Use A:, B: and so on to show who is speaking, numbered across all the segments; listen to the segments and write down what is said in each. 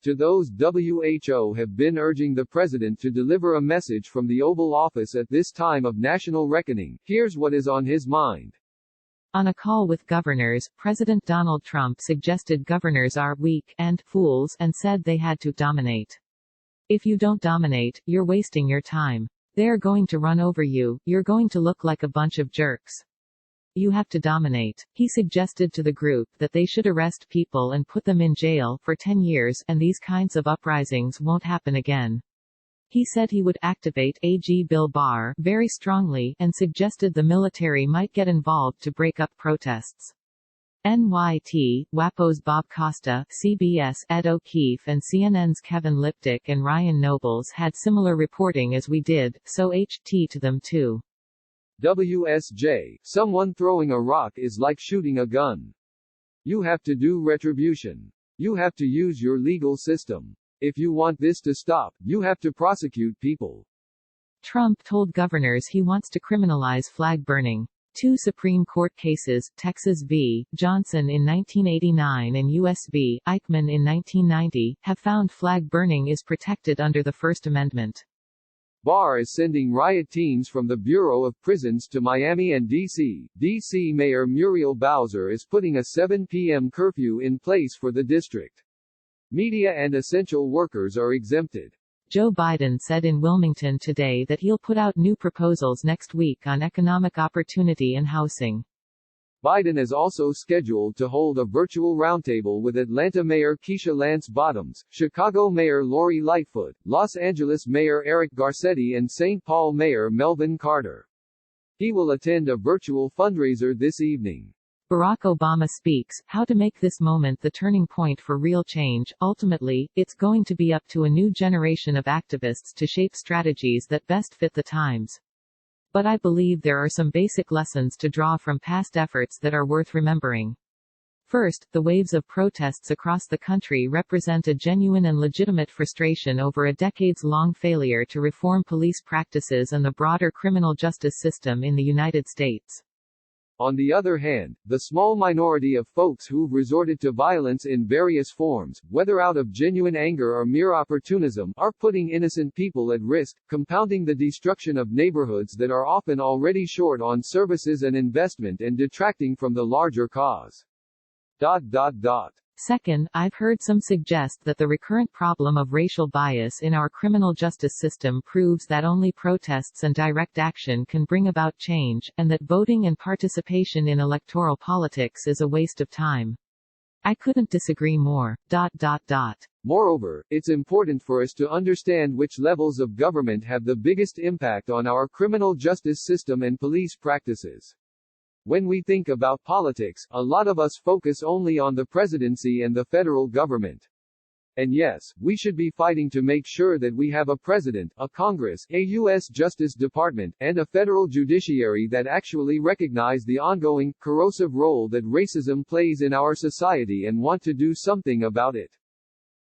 A: To those WHO have been urging the president to deliver a message from the Oval Office at this time of national reckoning, here's what is on his mind.
B: On a call with governors, President Donald Trump suggested governors are weak and fools and said they had to dominate. If you don't dominate, you're wasting your time. They're going to run over you, you're going to look like a bunch of jerks. You have to dominate. He suggested to the group that they should arrest people and put them in jail for 10 years, and these kinds of uprisings won't happen again. He said he would activate AG Bill Barr very strongly, and suggested the military might get involved to break up protests. NYT, WAPO's Bob Costa, CBS' Ed O'Keefe and CNN's Kevin Lipdick and Ryan Nobles had similar reporting as we did, so HT to them too.
A: WSJ, someone throwing a rock is like shooting a gun. You have to do retribution. You have to use your legal system. If you want this to stop, you have to prosecute people.
B: Trump told governors he wants to criminalize flag burning. 2 Supreme Court cases, Texas v. Johnson in 1989 and U.S. v. Eichmann in 1990, have found flag burning is protected under the First Amendment.
A: Barr is sending riot teams from the Bureau of Prisons to Miami and D.C. D.C. Mayor Muriel Bowser is putting a 7 p.m. curfew in place for the district. Media and essential workers are exempted.
B: Joe Biden said in Wilmington today that he'll put out new proposals next week on economic opportunity and housing.
A: Biden is also scheduled to hold a virtual roundtable with Atlanta Mayor Keisha Lance Bottoms, Chicago Mayor Lori Lightfoot, Los Angeles Mayor Eric Garcetti and St. Paul Mayor Melvin Carter. He will attend a virtual fundraiser this evening.
B: Barack Obama speaks, how to make this moment the turning point for real change. Ultimately, it's going to be up to a new generation of activists to shape strategies that best fit the times. But I believe there are some basic lessons to draw from past efforts that are worth remembering. First, the waves of protests across the country represent a genuine and legitimate frustration over a decades-long failure to reform police practices and the broader criminal justice system in the United States.
A: On the other hand, the small minority of folks who've resorted to violence in various forms, whether out of genuine anger or mere opportunism, are putting innocent people at risk, compounding the destruction of neighborhoods that are often already short on services and investment and detracting from the larger cause.
B: Second, I've heard some suggest that the recurrent problem of racial bias in our criminal justice system proves that only protests and direct action can bring about change, and that voting and participation in electoral politics is a waste of time. I couldn't disagree more.
A: Moreover, it's important for us to understand which levels of government have the biggest impact on our criminal justice system and police practices. When we think about politics, a lot of us focus only on the presidency and the federal government. And yes, we should be fighting to make sure that we have a president, a Congress, a U.S. Justice Department, and a federal judiciary that actually recognize the ongoing, corrosive role that racism plays in our society and want to do something about it.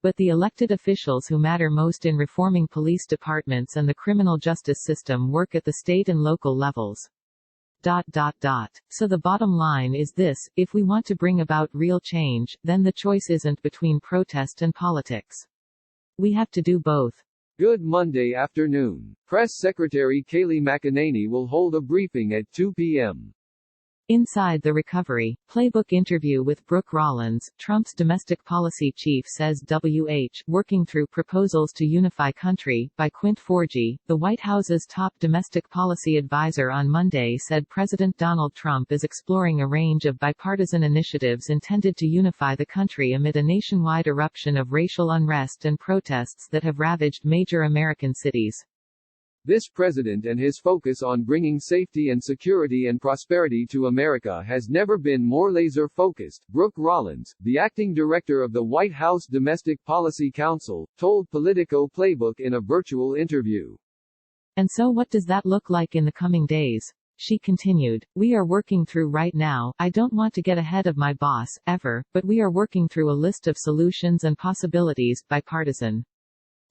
B: But the elected officials who matter most in reforming police departments and the criminal justice system work at the state and local levels. So the bottom line is this, if we want to bring about real change, then the choice isn't between protest and politics. We have to do both.
A: Good Monday afternoon. Press Secretary Kayleigh McEnany will hold a briefing at 2 p.m.
B: Inside the Recovery Playbook interview with Brooke Rollins, Trump's domestic policy chief says working through proposals to unify country, by Quint Forgy, the White House's top domestic policy advisor on Monday said President Donald Trump is exploring a range of bipartisan initiatives intended to unify the country amid a nationwide eruption of racial unrest and protests that have ravaged major American cities.
A: This president and his focus on bringing safety and security and prosperity to America has never been more laser-focused, Brooke Rollins, the acting director of the White House Domestic Policy Council, told Politico Playbook in a virtual interview.
B: And so what does that look like in the coming days? She continued, we are working through right now, I don't want to get ahead of my boss, ever, but we are working through a list of solutions and possibilities, bipartisan.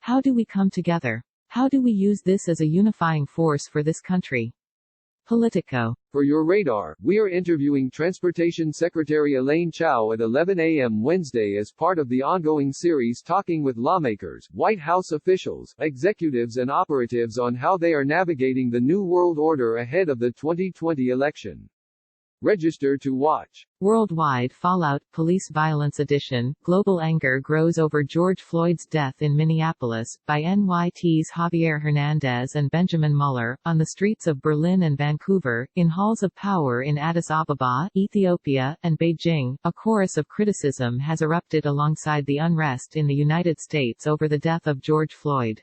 B: How do we come together? How do we use this as a unifying force for this country? Politico.
A: For your radar, we are interviewing Transportation Secretary Elaine Chao at 11 a.m. Wednesday as part of the ongoing series Talking with Lawmakers, White House officials, executives and operatives on how they are navigating the new world order ahead of the 2020 election. Register to watch.
B: Worldwide fallout, police violence edition, global anger grows over George Floyd's death in Minneapolis, by NYT's Javier Hernandez and Benjamin Muller, on the streets of Berlin and Vancouver, in halls of power in Addis Ababa, Ethiopia, and Beijing. A chorus of criticism has erupted alongside the unrest in the United States over the death of George Floyd.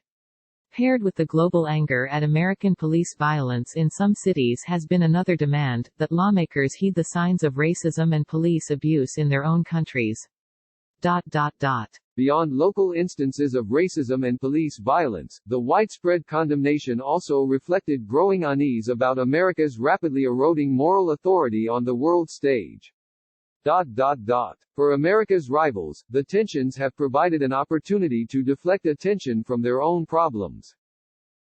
B: Paired with the global anger at American police violence in some cities has been another demand, that lawmakers heed the signs of racism and police abuse in their own countries.
A: Beyond local instances of racism and police violence, the widespread condemnation also reflected growing unease about America's rapidly eroding moral authority on the world stage. For America's rivals, the tensions have provided an opportunity to deflect attention from their own problems.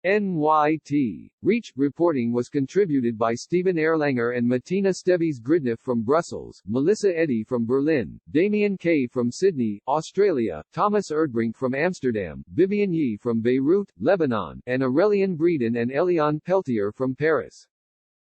A: NYT. Reach reporting was contributed by Stephen Erlanger and Martina Steves-Gridniff from Brussels, Melissa Eddy from Berlin, Damien Kay from Sydney, Australia, Thomas Erdbrink from Amsterdam, Vivian Yi from Beirut, Lebanon, and Aurélien Breeden and Eliane Peltier from Paris.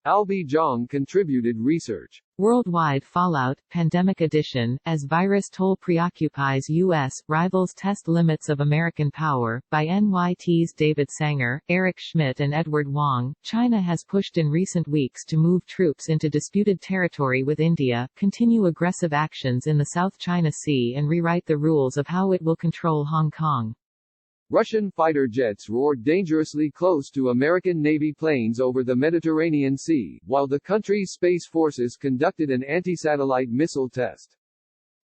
A: Albi Zhang contributed research.
B: Worldwide fallout, pandemic edition, as virus toll preoccupies U.S., rivals test limits of American power, by NYT's David Sanger, Eric Schmidt and Edward Wong. China has pushed in recent weeks to move troops into disputed territory with India, continue aggressive actions in the South China Sea and rewrite the rules of how it will control Hong Kong.
A: Russian fighter jets roared dangerously close to American Navy planes over the Mediterranean Sea, while the country's space forces conducted an anti-satellite missile test.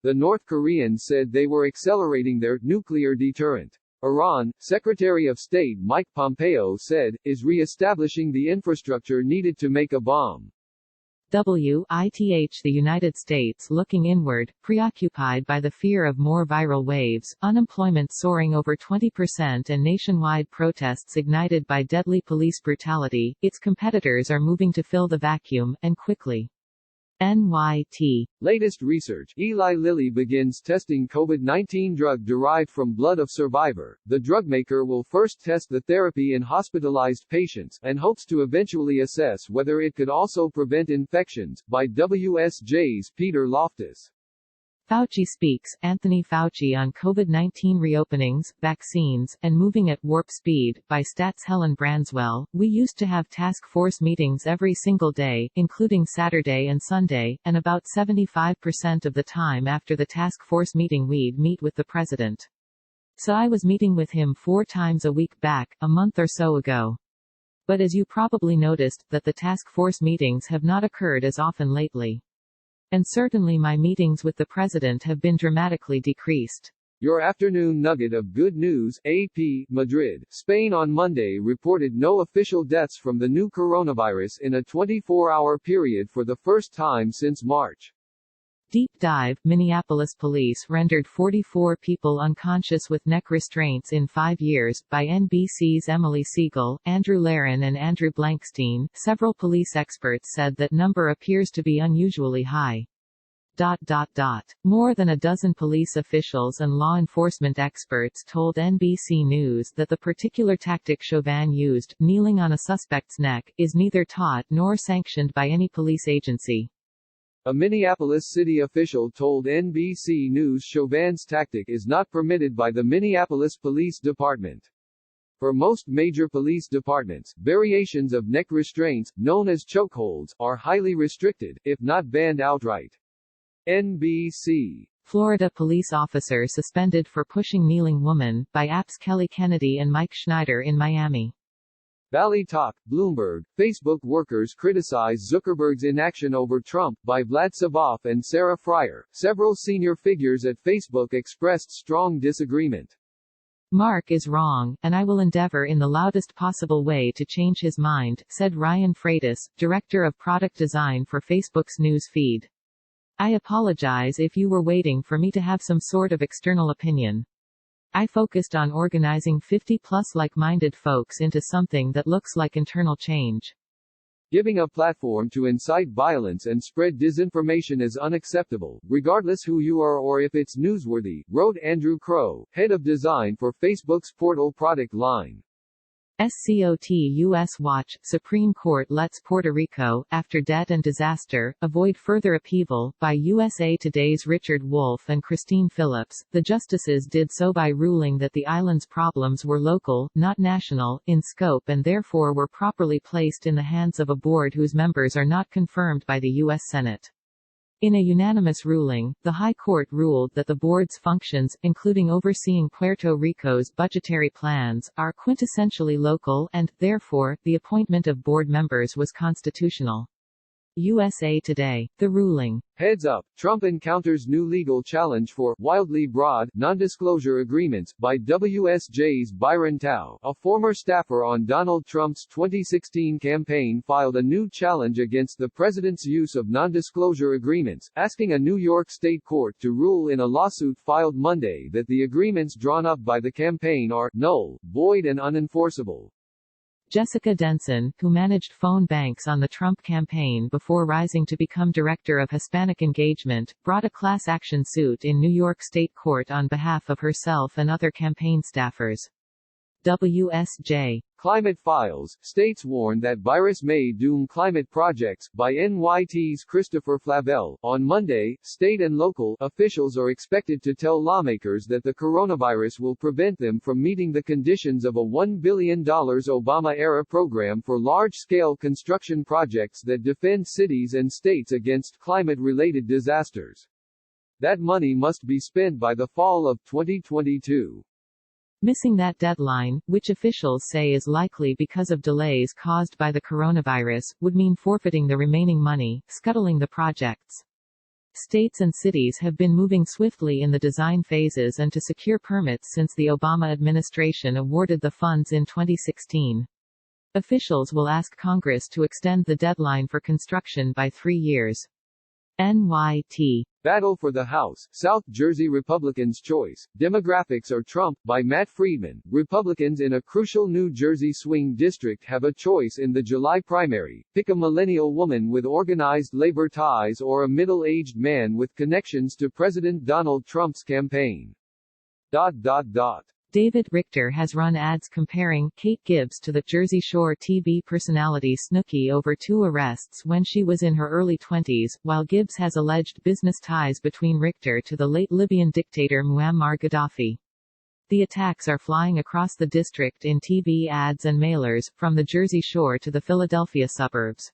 A: The North Koreans said they were accelerating their nuclear deterrent. Iran, Secretary of State Mike Pompeo said, is re-establishing the infrastructure needed to make a bomb. The United States looking inward, preoccupied by the fear of more viral waves, unemployment soaring over 20% and nationwide protests ignited by deadly police brutality, its competitors are moving to fill the vacuum, and quickly. NYT. Latest research. Eli Lilly begins testing COVID-19 drug derived from blood of survivor. The drug maker will first test the therapy in hospitalized patients, and hopes to eventually assess whether it could also prevent infections, by WSJ's Peter Loftus.
B: Fauci speaks, Anthony Fauci on COVID-19 reopenings, vaccines, and moving at warp speed, by Stats Helen Branswell. We used to have task force meetings every single day, including Saturday and Sunday, and about 75% of the time after the task force meeting we'd meet with the president. So I was meeting with him 4 times a week back, a month or so ago. But as you probably noticed, that the task force meetings have not occurred as often lately. And certainly my meetings with the president have been dramatically decreased.
A: Your afternoon nugget of good news. AP, Madrid, Spain on Monday reported no official deaths from the new coronavirus in a 24-hour period for the first time since March.
B: Deep dive. Minneapolis police rendered 44 people unconscious with neck restraints in 5 years, by NBC's Emily Siegel, Andrew Larin and Andrew Blankstein. Several police experts said that number appears to be unusually high. More than a dozen police officials and law enforcement experts told NBC News that the particular tactic Chauvin used, kneeling on a suspect's neck, is neither taught nor sanctioned by any police agency.
A: A Minneapolis city official told NBC News Chauvin's tactic is not permitted by the Minneapolis Police Department. For most major police departments, variations of neck restraints, known as chokeholds, are highly restricted, if not banned outright. NBC.
B: Florida police officer suspended for pushing kneeling woman, by apps Kelly Kennedy and Mike Schneider in Miami.
A: Valley Talk, Bloomberg, Facebook workers criticize Zuckerberg's inaction over Trump, by Vlad Savoff and Sarah Fryer. Several senior figures at Facebook expressed strong disagreement.
B: Mark is wrong, and I will endeavor in the loudest possible way to change his mind, said Ryan Freitas, director of product design for Facebook's news feed. I apologize if you were waiting for me to have some sort of external opinion. I focused on organizing 50-plus like-minded folks into something that looks like internal change.
A: Giving a platform to incite violence and spread disinformation is unacceptable, regardless who you are or if it's newsworthy, wrote Andrew Crow, head of design for Facebook's Portal product line.
B: SCOT U.S. Watch, Supreme Court lets Puerto Rico, after debt and disaster, avoid further upheaval, by USA Today's Richard Wolff and Christine Phillips. The justices did so by ruling that the island's problems were local, not national, in scope and therefore were properly placed in the hands of a board whose members are not confirmed by the U.S. Senate. In a unanimous ruling, the High Court ruled that the board's functions, including overseeing Puerto Rico's budgetary plans, are quintessentially local and, therefore, the appointment of board members was constitutional. USA Today. The ruling.
A: Heads up, Trump encounters new legal challenge for wildly broad non-disclosure agreements by WSJ's Byron Tao, a former staffer on Donald Trump's 2016 campaign, filed a new challenge against the president's use of non-disclosure agreements, asking a New York state court to rule in a lawsuit filed Monday that the agreements drawn up by the campaign are null, void and unenforceable.
B: Jessica Denson, who managed phone banks on the Trump campaign before rising to become director of Hispanic engagement, brought a class action suit in New York State Court on behalf of herself and other campaign staffers. WSJ.
A: Climate Files, states warn that virus may doom climate projects, by NYT's Christopher Flavell. On Monday, state and local officials are expected to tell lawmakers that the coronavirus will prevent them from meeting the conditions of a $1 billion Obama-era program for large-scale construction projects that defend cities and states against climate-related disasters. That money must be spent by the fall of 2022.
B: Missing that deadline, which officials say is likely because of delays caused by the coronavirus, would mean forfeiting the remaining money, scuttling the projects. States and cities have been moving swiftly in the design phases and to secure permits since the Obama administration awarded the funds in 2016. Officials will ask Congress to extend the deadline for construction by 3 years. NYT.
A: Battle for the House, South Jersey Republicans' Choice, Demographics or Trump, by Matt Friedman. Republicans in a crucial New Jersey swing district have a choice in the July primary: pick a millennial woman with organized labor ties or a middle-aged man with connections to President Donald Trump's campaign.
B: David Richter has run ads comparing Kate Gibbs to the Jersey Shore TV personality Snooki over 2 arrests when she was in her early 20s, while Gibbs has alleged business ties between Richter to the late Libyan dictator Muammar Gaddafi. The attacks are flying across the district in TV ads and mailers, from the Jersey Shore to the Philadelphia suburbs.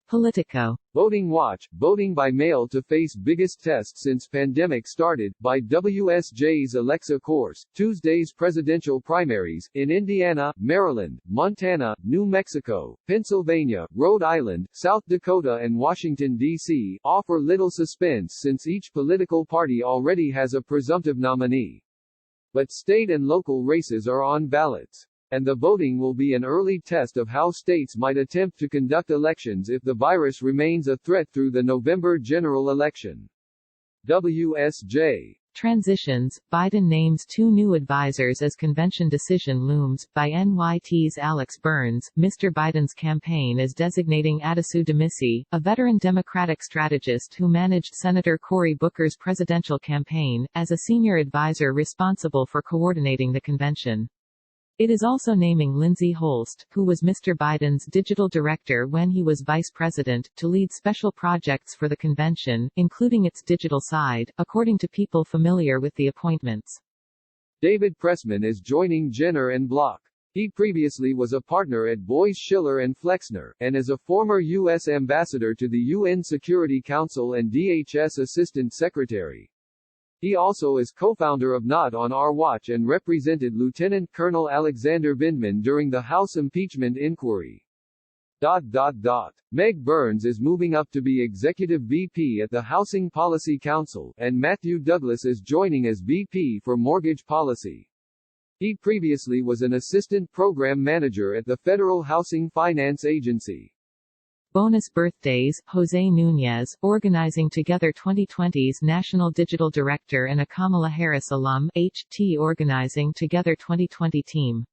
B: Politico.
A: Voting Watch, voting by mail to face biggest test since pandemic started, by WSJ's Alexa Course. Tuesday's presidential primaries, in Indiana, Maryland, Montana, New Mexico, Pennsylvania, Rhode Island, South Dakota and Washington, D.C., offer little suspense since each political party already has a presumptive nominee. But state and local races are on ballots. And the voting will be an early test of how states might attempt to conduct elections if the virus remains a threat through the November general election. WSJ.
B: Transitions, Biden names 2 new advisors as convention decision looms, by NYT's Alex Burns. Mr. Biden's campaign is designating Adesu Demisi, a veteran Democratic strategist who managed Senator Cory Booker's presidential campaign, as a senior advisor responsible for coordinating the convention. It is also naming Lindsay Holst, who was Mr. Biden's digital director when he was vice president, to lead special projects for the convention, including its digital side, according to people familiar with the appointments.
A: David Pressman is joining Jenner and Block. He previously was a partner at Boies Schiller and Flexner, and is a former U.S. ambassador to the UN Security Council and DHS Assistant Secretary. He also is co-founder of Not on Our Watch and represented Lieutenant Colonel Alexander Vindman during the House impeachment inquiry. Meg Burns is moving up to be Executive VP at the Housing Policy Council, and Matthew Douglas is joining as VP for Mortgage Policy. He previously was an Assistant Program Manager at the Federal Housing Finance Agency.
B: Bonus birthdays, Jose Nunez, organizing together 2020's National Digital Director and a Kamala Harris alum, HT organizing together 2020 team.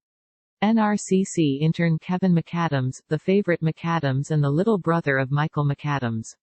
B: NRCC intern Kevin McAdams, the favorite McAdams and the little brother of Michael McAdams.